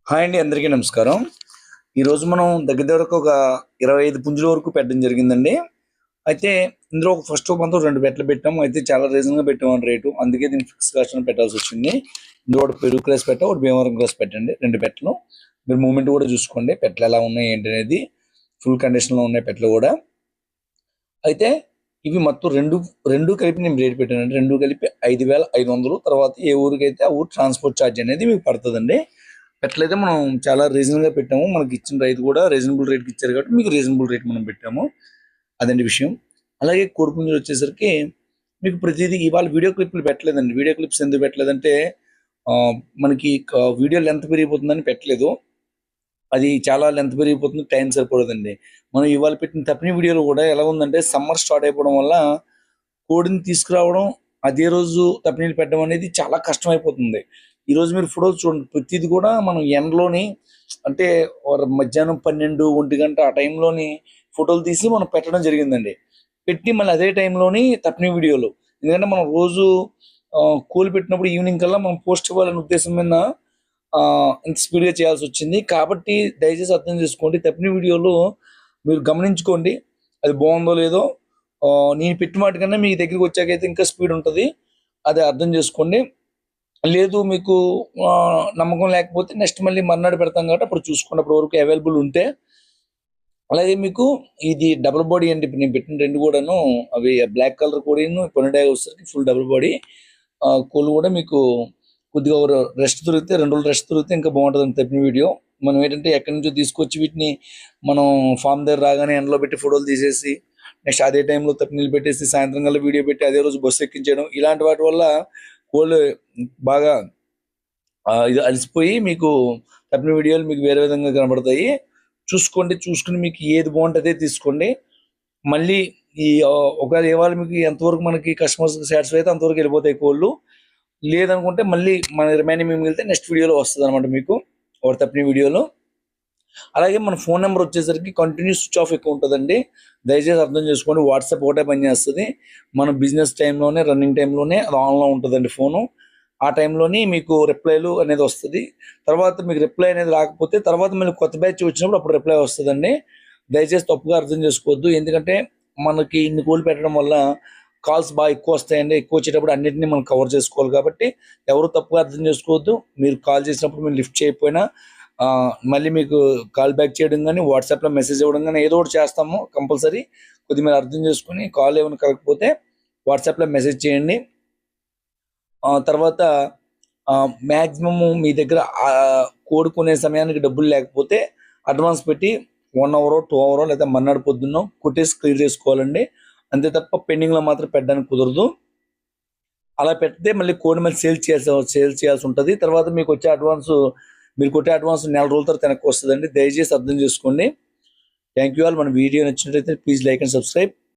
Hi అండి, అందరికీ నమస్కారం. ఈరోజు మనం దగ్గర దగ్గరకు ఒక 25 పుంజుల వరకు పెట్టడం జరిగిందండి. అయితే ఇందులో ఒక ఫస్ట్ మంత్ 2 పెట్టలు పెట్టాము. అయితే చాలా రీజనల్‌గా పెట్టాము రేటు. అందుకే దీన్ని ఫిక్స్ కాస్ట్ అని పెట్టాల్సొచ్చింది. ఇందులో ఒకటి పెరుగు క్రాస్ పెట్టా, ఒకటి భీమవరం క్రాస్ పెట్టండి. 2 పెట్టలు. మీరు మూవ్‌మెంట్ కూడా చూసుకోండి. పెట్టలు ఎలా ఉన్నాయి ఏంటి అనేది. ఫుల్ కండిషన్‌లో ఉన్నాయి పెట్టలు కూడా. అయితే ఇవి మొత్తం రెండు కలిపి నేను రేట్ పెట్టానండి. 2 కలిపి 5,500. తర్వాత ఏ ఊరికైతే ఆ ఊరు ట్రాన్స్‌పోర్ట్ ఛార్జ్ అనేది మీకు పడతదండి. పెట్టలైతే మనం చాలా రీజనల్‌గా పెట్టాము. మనకి ఇచ్చిన రైతు కూడా రీజనబుల్ రేట్‌కి ఇచ్చారు కాబట్టి మీకు రీజనబుల్ రేట్ మనం పెట్టాము. అదండి విషయం. అలాగే కోడిపుంజులు వచ్చేసరికి మీకు ప్రతిదీ ఇవాళ వీడియో క్లిప్‌లు పెట్టలేదండి. వీడియో క్లిప్స్ ఎందుకు పెట్టలేదంటే ఆహ్, మనకి వీడియో లెంత్ పెరిగిపోతుందని పెట్టలేదు. అది చాలా లెంత్ పెరిగిపోతుంది. టైం సరిపోలేదండి. మనం ఇవాళ పెట్టిన తప్పిన వీడియోలో కూడా ఎలా ఉందంటే సమ్మర్ స్టార్ట్ అయిపోవడం వల్ల కోడిని తీసుకురావడం, అదే రోజు తప్పినీళ్ళు పెట్టడం అనేది చాలా కష్టమైపోతుంది. ఈరోజు మీరు ఫోటోస్ చూడండి. ప్రతిది కూడా మనం ఎండలోని అంటే మధ్యాహ్నం 12, 1 గంట ఆ టైంలోని ఫోటోలు తీసి మనం పెట్టడం జరిగిందండి. పెట్టి మళ్ళీ అదే టైంలోని తప్పిన వీడియోలు. ఎందుకంటే మనం రోజు కోళ్ళు పెట్టినప్పుడు ఈవినింగ్ కల్లా మనం పోస్ట్ ఇవ్వాలనే ఉద్దేశం మీద ఇంత స్పీడ్‌గా చేయాల్సొచ్చింది. కాబట్టి దయచేసి అర్థం చేసుకోండి. తప్పిన వీడియోలు మీరు గమనించుకోండి. అది బావుందో లేదో నేను పెట్టిన వాటికన్నా మీ దగ్గరికి వచ్చాకైతే ఇంకా స్పీడ్ ఉంటది. అది అర్థం చేసుకోండి. లేదు మీకు నమ్మకం లేకపోతే నెక్స్ట్ మళ్ళీ మర్నాడు పెడతాం కాబట్టి అప్పుడు చూసుకోండి. అప్పటి వరకు అవైలబుల్ ఉంటే. అలాగే మీకు ఇది డబుల్ బాడీ అండి. ఇప్పుడు నేను పెట్టిన 2 కూడాను అవి బ్లాక్ కలర్ కోడిను పొనిడాగ్ వచ్చేసరికి ఫుల్ డబుల్ బాడీ. కోళ్ళు కూడా మీకు కొద్దిగా రెస్ట్ దొరికితే 2 రోజులు రెస్ట్ దొరికితే ఇంకా బాగుంటదండి తప్పిన వీడియో. మనం ఏంటంటే ఎక్కడి నుంచో తీసుకొచ్చి వీటిని మనం ఫార్మ్ దగ్గర రాగానే ఎండలో పెట్టి ఫోటోలు తీసేసి నెక్స్ట్ అదే టైంలో తప్పినీళ్ళు పెట్టేసి సాయంత్రం కల్లా వీడియో పెట్టి అదే రోజు బస్సు ఎక్కించడం ఇలాంటి వాటి వల్ల కోళ్ళు బాగా ఇది అలసిపోయి మీకు తప్పిన వీడియోలు మీకు వేరే విధంగా కనబడతాయి. చూసుకోండి. చూసుకొని మీకు ఏది బాగుంటే అదే తీసుకోండి. మళ్ళీ ఈ ఒకవేళ ఇవాళ మీకు ఎంతవరకు మనకి కస్టమర్స్‌కి సాటిస్ఫై అయితే అంతవరకు వెళ్ళిపోతాయి కోళ్ళు. లేదనుకుంటే మళ్ళీ మన రిమైనింగ్ మిగిలితే నెక్స్ట్ వీడియోలో వస్తదనమాట మీకు. ఒకటి తప్పిన వీడియోలో. అలాగే మన ఫోన్ నంబర్ వచ్చేసరికి కంటిన్యూ స్విచ్ ఆఫ్ ఎక్కువ ఉంటదండి. దయచేసి అర్థం చేసుకోండి. వాట్సాప్ ఒకటే పనిచేస్తది. మన బిజినెస్ టైంలోనే, రన్నింగ్ టైంలోనే అది ఆన్‌లో ఉంటదండి ఫోను. ఆ టైంలోని మీకు రిప్లైలు అనేది వస్తది. తర్వాత మీకు రిప్లై అనేది రాకపోతే తర్వాత మళ్ళీ కొత్త బ్యాచ్ వచ్చినప్పుడు అప్పుడు రిప్లై వస్తదండి. దయచేసి తప్పుగా అర్థం చేసుకోవద్దు. ఎందుకంటే మనకి ఇన్ని కోళ్ళు పెట్టడం వల్ల కాల్స్ బాగా ఎక్కువొస్తాయండి. ఎక్కువొచ్చేటప్పుడు అన్నిటిని మనం కవర్ చేసుకోవాలి కాబట్టి ఎవరు తప్పుగా అర్థం చేసుకోవద్దు. మీరు కాల్ చేసినప్పుడు మీరు లిఫ్ట్ చేయకపోయినా మళ్ళీ మీకు కాల్ బ్యాక్ చేయడం గానీ, వాట్సాప్‌లో మెసేజ్ ఇవ్వడం గానీ ఏదో ఒకటి చేస్తాము కంపల్సరీ. కొద్దిగా మీరు అర్థం చేసుకొని కాల్ ఏమైనా కలగకపోతే వాట్సాప్‌లో మెసేజ్ చేయండి. తర్వాత మాక్సిమము మీ దగ్గర కోడి కొనే సమయానికి డబ్బులు లేకపోతే అడ్వాన్స్ పెట్టి 1 అవరో, 2 అవరో లేదా మర్నాడు పొద్దున్నో కొట్టేసి క్లియర్ చేసుకోవాలండి. అంతే తప్ప పెండింగ్‌లో మాత్రం పెట్టడానికి కుదరదు. అలా పెడితే మళ్ళీ కోడి మళ్ళీ సేల్ చేయాల్సి ఉంటది. తర్వాత మీకొచ్చే అడ్వాన్సు మీరు కొట్టే అడ్వాన్స్ నెల రోజుల తర్వాత వెనక్కి వస్తదండి. దయచేసి అర్థం చేసుకోండి. Thank you all. మన వీడియో నచ్చినట్లయితే ప్లీజ్ లైక్ అండ్ సబ్స్క్రైబ్.